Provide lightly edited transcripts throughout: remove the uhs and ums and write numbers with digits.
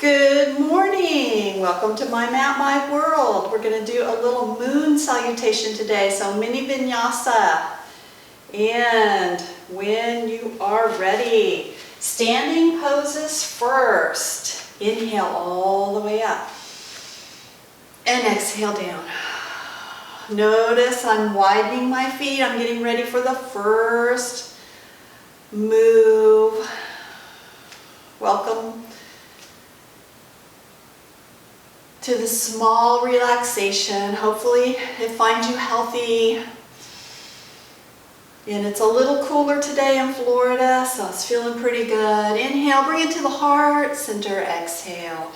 Good morning. Welcome to My Mat, My World. We're going to do a little moon salutation today, so mini vinyasa. And when you are ready, standing poses first. Inhale all the way up and exhale down. Notice I'm widening my feet. I'm getting ready for the first move. Welcome to the small relaxation. Hopefully it finds you healthy. And it's a little cooler today in Florida, so it's feeling pretty good. Inhale, bring it to the heart center, exhale.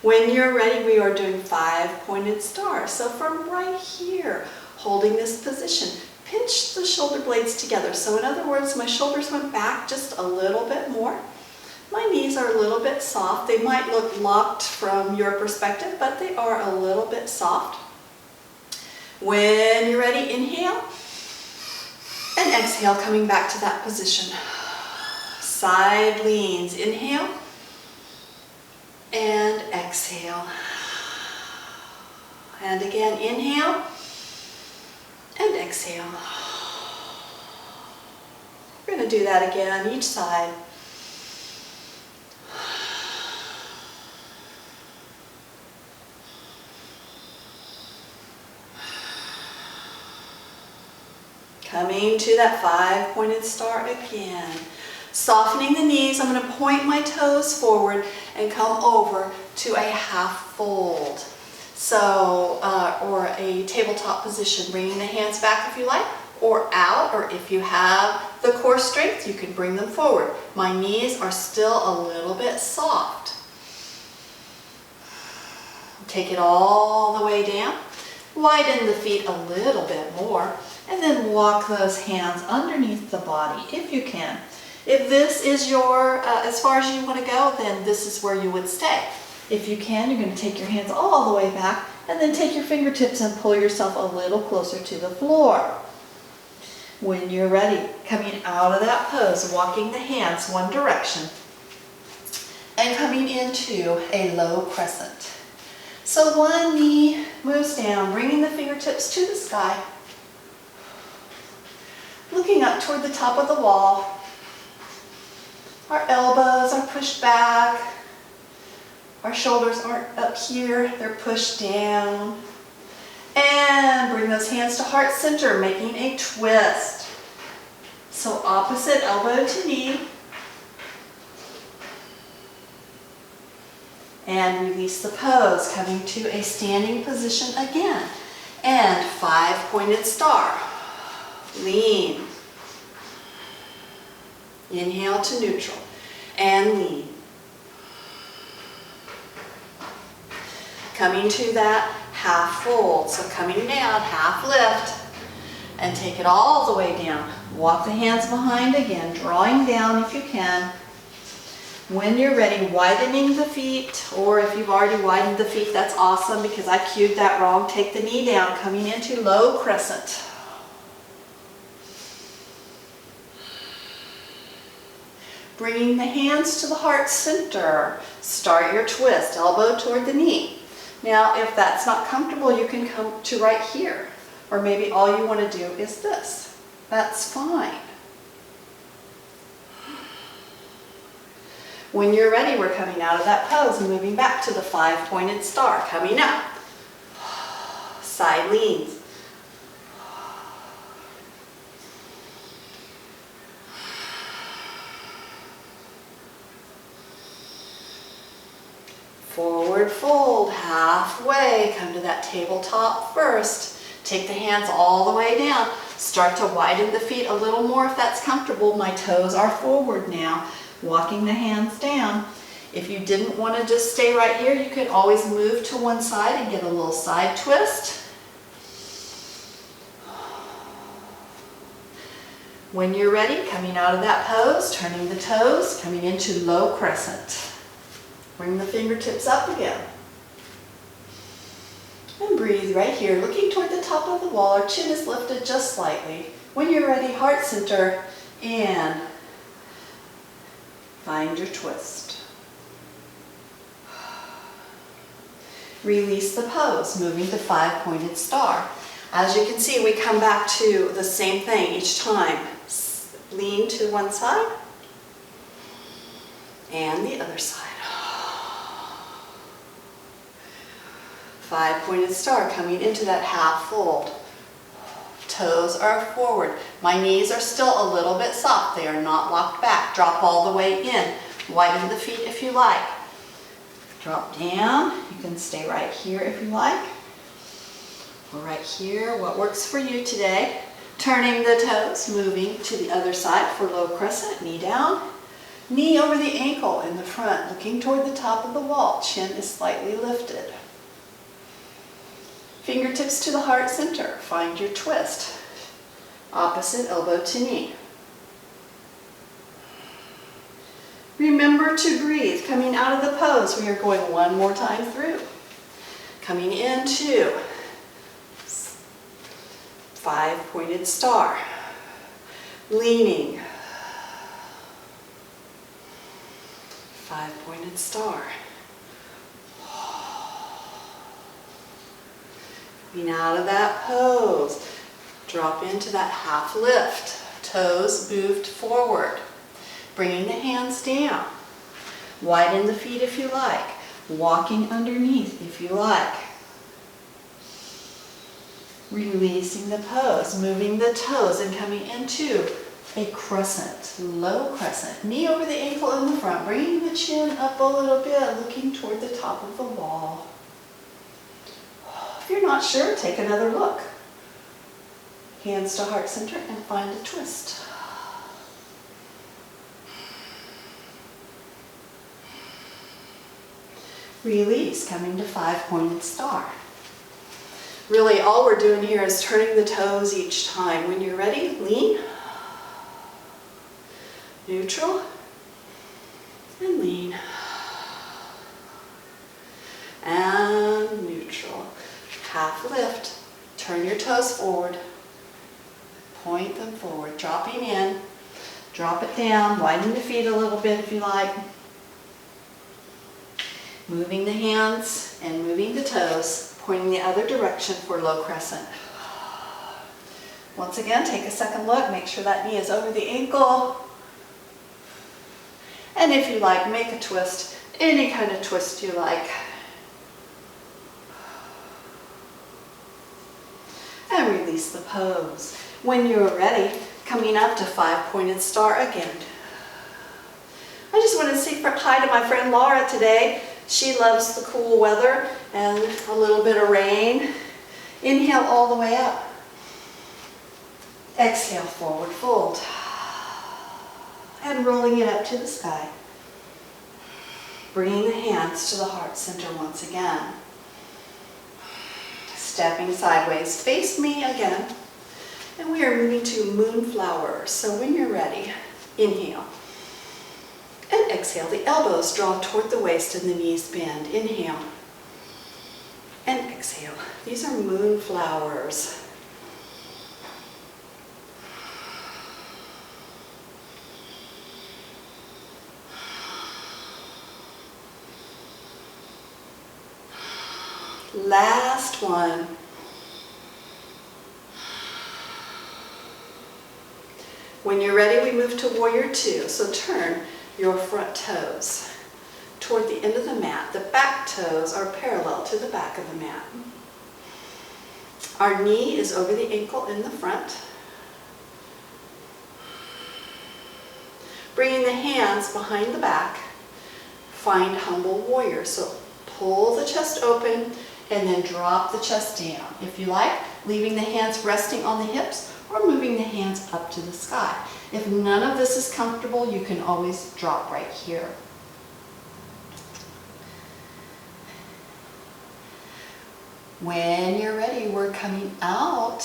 When you're ready, we are doing 5 pointed stars. So from right here, holding this position, pinch the shoulder blades together. So in other words, my shoulders went back just a little bit more. My knees are a little bit soft. They might look locked from your perspective, but they are a little bit soft. When you're ready, inhale and exhale, coming back to that position. Side leans, inhale and exhale. And again, inhale and exhale. We're going to do that again, each side. Coming to that 5 pointed star again. Softening the knees, I'm going to point my toes forward and come over to a half fold. So, or a tabletop position, bringing the hands back if you like, or out, or if you have the core strength, you can bring them forward. My knees are still a little bit soft. Take it all the way down. Widen the feet a little bit more. And then walk those hands underneath the body if you can. If this is your, as far as you want to go, then this is where you would stay. If you can, you're going to take your hands all the way back and then take your fingertips and pull yourself a little closer to the floor. When you're ready, coming out of that pose, walking the hands one direction and coming into a low crescent. So one knee moves down, bringing the fingertips to the sky. Looking up toward the top of the wall. Our elbows are pushed back. Our shoulders aren't up here, they're pushed down. And bring those hands to heart center, making a twist. So opposite elbow to knee. And release the pose, coming to a standing position again. And 5 pointed star. Lean. Inhale to neutral and lean. Coming to that half fold. So coming down, half lift, and take it all the way down. Walk the hands behind again, drawing down if you can. When you're ready, widening the feet, or if you've already widened the feet, that's awesome because I cued that wrong. Take the knee down, coming into low crescent. Bringing the hands to the heart center. Start your twist, elbow toward the knee. Now, if that's not comfortable, you can come to right here. Or maybe all you want to do is this. That's fine. When you're ready, we're coming out of that pose and moving back to the 5 pointed star. Coming up. Side leans. Forward fold, halfway, come to that tabletop first. Take the hands all the way down. Start to widen the feet a little more if that's comfortable. My toes are forward now, walking the hands down. If you didn't want to just stay right here, you could always move to one side and get a little side twist. When you're ready, coming out of that pose, turning the toes, coming into low crescent. Bring the fingertips up again. And breathe right here, looking toward the top of the wall. Our chin is lifted just slightly. When you're ready, heart center, in. Find your twist. Release the pose, moving to 5-pointed star. As you can see, we come back to the same thing each time. Lean to one side and the other side. 5-pointed star, coming into that half fold. Toes are forward. My knees are still a little bit soft. They are not locked back. Drop all the way in. Widen the feet if you like. Drop down. You can stay right here if you like. Or right here, what works for you today. Turning the toes, moving to the other side for low crescent, knee down. Knee over the ankle in the front, looking toward the top of the wall. Chin is slightly lifted. Fingertips to the heart center. Find your twist. Opposite elbow to knee. Remember to breathe. Coming out of the pose, we are going one more time through. Coming into 5-pointed star. Leaning. 5-pointed star. Coming out of that pose, drop into that half lift. Toes moved forward. Bringing the hands down. Widen the feet if you like. Walking underneath if you like. Releasing the pose, moving the toes and coming into a crescent, low crescent. Knee over the ankle in the front, bringing the chin up a little bit, looking toward the top of the wall. If you're not sure, take another look. Hands to heart center and find a twist. Release, coming to 5-pointed star. Really, all we're doing here is turning the toes each time. When you're ready, lean, neutral, and lean, and neutral. Half lift, turn your toes forward, point them forward, dropping in, drop it down, widen the feet a little bit if you like. Moving the hands and moving the toes, pointing the other direction for low crescent. Once again, take a second look, make sure that knee is over the ankle. And if you like, make a twist, any kind of twist you like. And release the pose. When you're ready, coming up to 5-pointed star again. I just want to say hi to my friend Laura today. She loves the cool weather and a little bit of rain. Inhale all the way up. Exhale, forward fold. And rolling it up to the sky. Bringing the hands to the heart center once again. Stepping sideways, face me again. And we are moving to moonflower. So when you're ready, inhale. And exhale. The elbows draw toward the waist and the knees bend. Inhale. And exhale. These are moonflowers. Last one. When you're ready, we move to warrior two. So turn your front toes toward the end of the mat. The back toes are parallel to the back of the mat. Our knee is over the ankle in the front. Bringing the hands behind the back, find humble warrior. So pull the chest open and then drop the chest down. If you like, leaving the hands resting on the hips or moving the hands up to the sky. If none of this is comfortable, you can always drop right here. When you're ready, we're coming out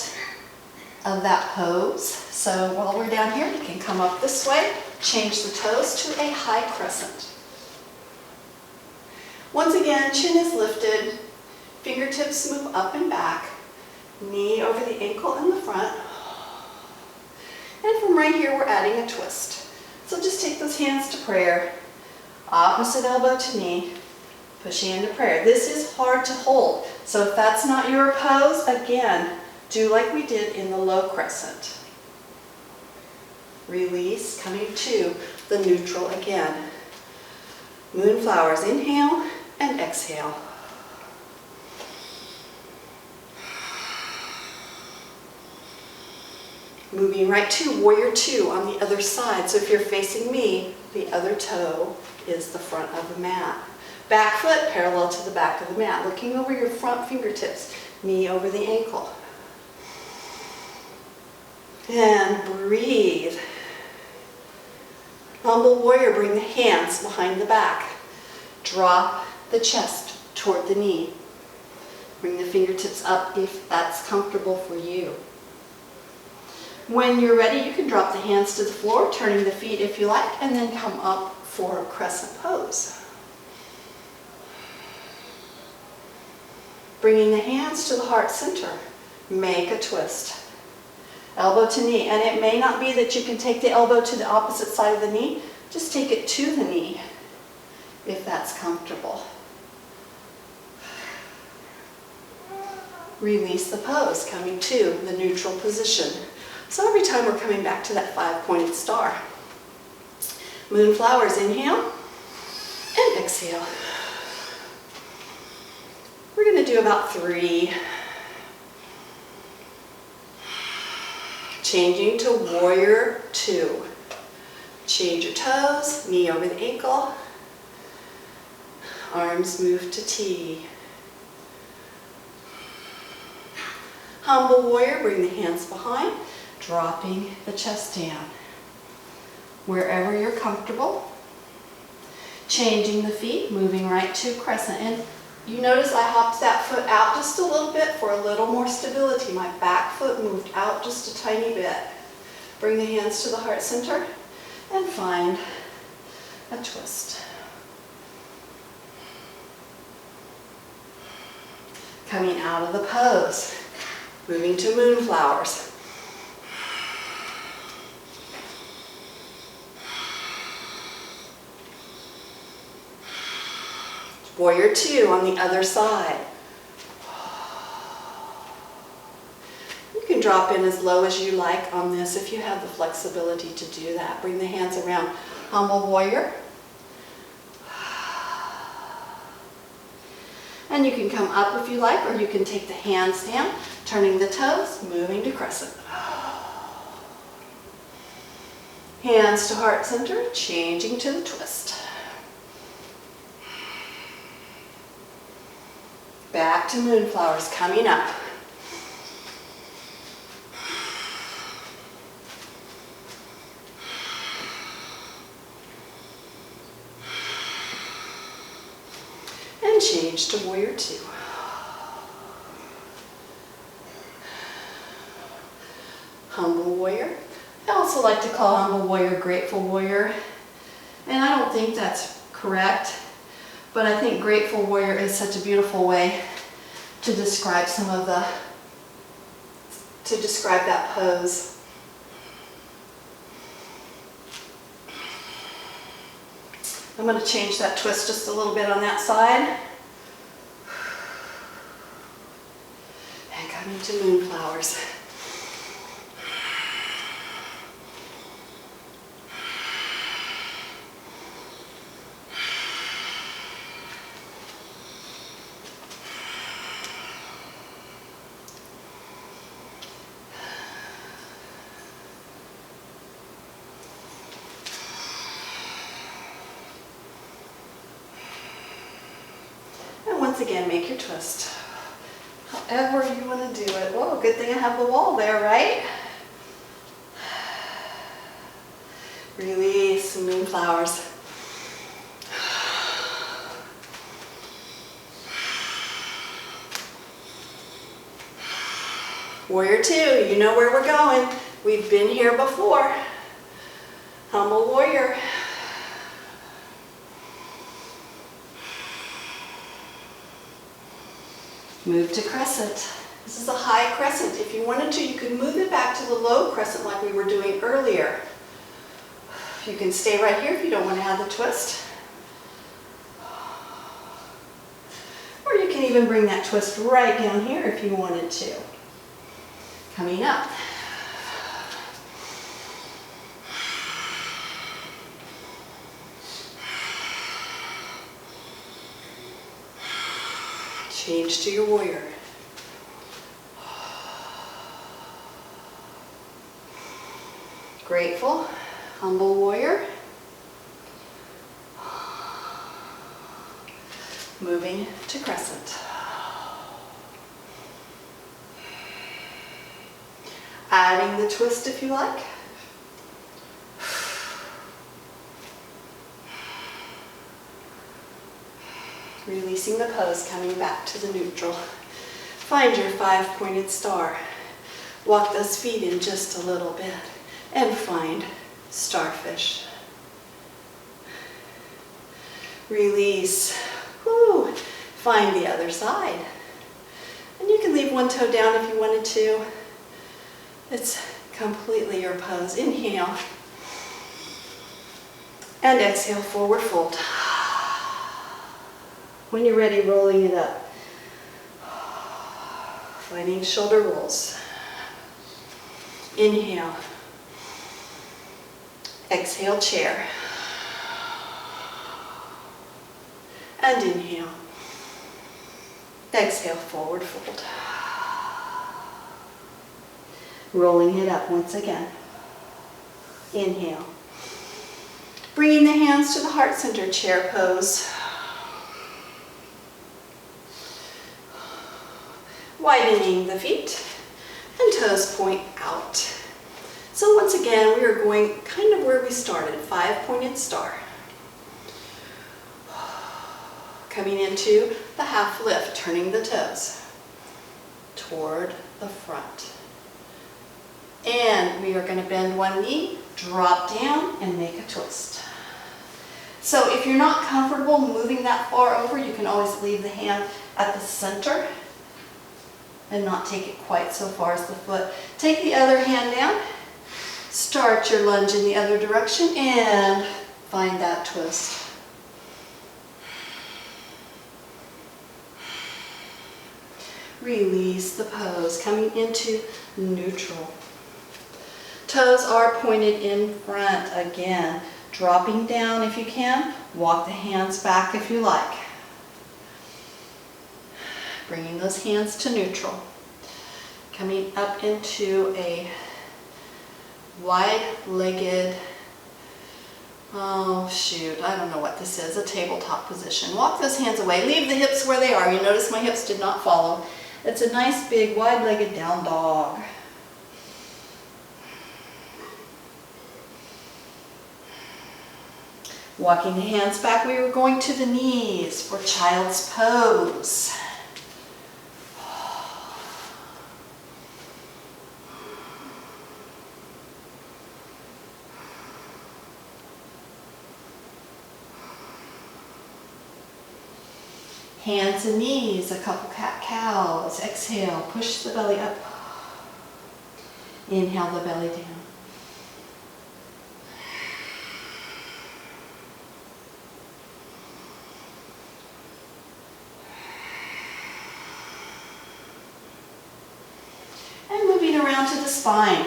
of that pose. So while we're down here, you can come up this way, change the toes to a high crescent. Once again, chin is lifted, fingertips move up and back, knee over the ankle in the front. And from right here, we're adding a twist. So just take those hands to prayer. Opposite elbow to knee. Pushing into prayer. This is hard to hold. So if that's not your pose, again, do like we did in the low crescent. Release, coming to the neutral again. Moonflowers, inhale and exhale. Moving right to warrior two on the other side. So if you're facing me, the other toe is the front of the mat. Back foot parallel to the back of the mat. Looking over your front fingertips, knee over the ankle. And breathe. Humble warrior, bring the hands behind the back. Drop the chest toward the knee. Bring the fingertips up if that's comfortable for you. When you're ready, you can drop the hands to the floor, turning the feet if you like, and then come up for crescent pose. Bringing the hands to the heart center, make a twist. Elbow to knee, and it may not be that you can take the elbow to the opposite side of the knee, just take it to the knee if that's comfortable. Release the pose, coming to the neutral position. So every time we're coming back to that 5-pointed star. Moonflowers, inhale and exhale. We're going to do about 3. Changing to warrior 2. Change your toes, knee over the ankle. Arms move to T. Humble warrior, bring the hands behind, dropping the chest down. Wherever you're comfortable. Changing the feet, moving right to crescent. And you notice I hopped that foot out just a little bit for a little more stability. My back foot moved out just a tiny bit. Bring the hands to the heart center and find a twist. Coming out of the pose, moving to moonflowers. Warrior 2 on the other side. You can drop in as low as you like on this if you have the flexibility to do that. Bring the hands around. Humble warrior. And you can come up if you like, or you can take the hands down, turning the toes, moving to crescent. Hands to heart center, changing to the twist. Back to moonflowers, coming up. And change to warrior 2. Humble warrior. I also like to call humble warrior grateful warrior. And I don't think that's correct. But I think grateful warrior is such a beautiful way to describe that pose. I'm going to change that twist just a little bit on that side. And coming to moonflowers. Once again, make your twist. However you want to do it. Whoa, good thing I have the wall there, right? Release moonflowers. Warrior 2, you know where we're going. We've been here before. Humble warrior. Move to crescent. This is a high crescent. If you wanted to, you could move it back to the low crescent like we were doing earlier. You can stay right here if you don't want to have the twist. Or you can even bring that twist right down here if you wanted to. Coming up. Change to your warrior. Grateful, humble warrior. Moving to crescent. Adding the twist if you like. Releasing the pose, coming back to the neutral. Find your 5-pointed star. Walk those feet in just a little bit and find starfish. Release. Woo. Find the other side. And you can leave one toe down if you wanted to. It's completely your pose. Inhale. And exhale, forward fold. When you're ready, rolling it up. Finding shoulder rolls. Inhale. Exhale, chair. And inhale. Exhale, forward fold. Rolling it up once again. Inhale. Bringing the hands to the heart center, chair pose. Widening the feet and toes point out. So once again, we are going kind of where we started, 5-pointed star. Coming into the half lift, turning the toes toward the front. And we are going to bend one knee, drop down, and make a twist. So if you're not comfortable moving that far over, you can always leave the hand at the center and not take it quite so far as the foot. Take the other hand down, start your lunge in the other direction, and find that twist. Release the pose, coming into neutral. Toes are pointed in front again. Dropping down if you can. Walk the hands back if you like. Bringing those hands to neutral. Coming up into a wide-legged, I don't know what this is, a tabletop position. Walk those hands away. Leave the hips where they are. You notice my hips did not follow. It's a nice big wide-legged down dog. Walking the hands back, we were going to the knees for child's pose. Hands and knees, a couple cat-cows. Exhale, push the belly up. Inhale the belly down. And moving around to the spine.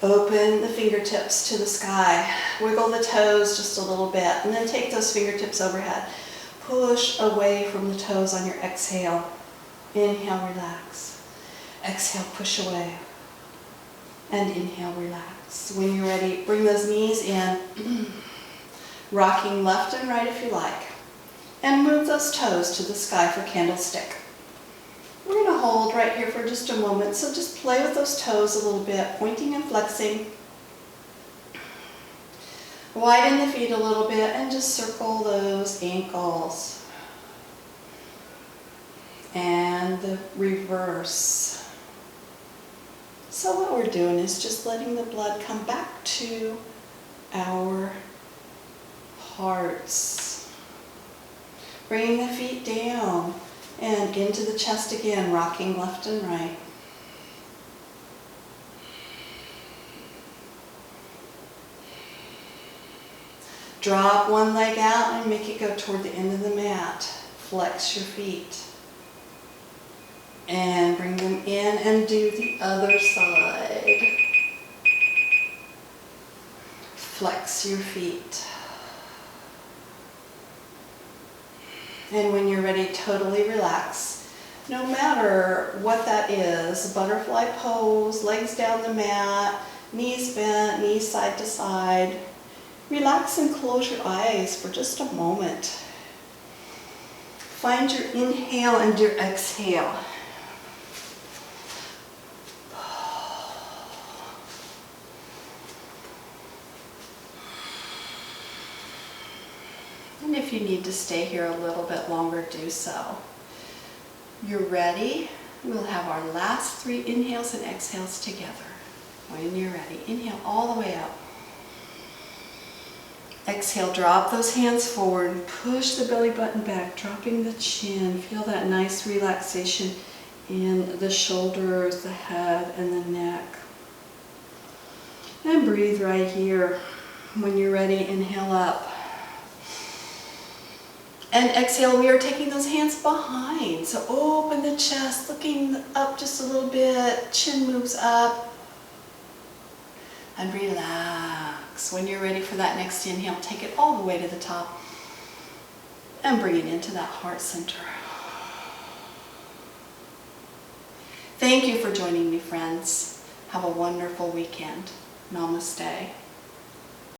Open the fingertips to the sky. Wiggle the toes just a little bit, and then take those fingertips overhead. Push away from the toes on your exhale. Inhale, relax. Exhale, push away. And inhale, relax. When you're ready, bring those knees in. Rocking left and right if you like. And move those toes to the sky for candlestick. We're going to hold right here for just a moment, so just play with those toes a little bit, pointing and flexing. Widen the feet a little bit and just circle those ankles. And the reverse. So what we're doing is just letting the blood come back to our hearts. Bringing the feet down. And into the chest again, rocking left and right. Drop one leg out and make it go toward the end of the mat. Flex your feet. And bring them in and do the other side. Flex your feet. And when you're ready, totally relax. No matter what that is, butterfly pose, legs down the mat, knees bent, knees side to side. Relax and close your eyes for just a moment. Find your inhale and your exhale. And if you need to stay here a little bit longer, do so. You're ready. We'll have our last 3 inhales and exhales together. When you're ready, inhale all the way up. Exhale, drop those hands forward, push the belly button back, dropping the chin. Feel that nice relaxation in the shoulders, the head, and the neck. And breathe right here. When you're ready, inhale up. And exhale, we are taking those hands behind. So open the chest, looking up just a little bit, chin moves up. And relax. When you're ready for that next inhale, take it all the way to the top and bring it into that heart center. Thank you for joining me, friends. Have a wonderful weekend. Namaste.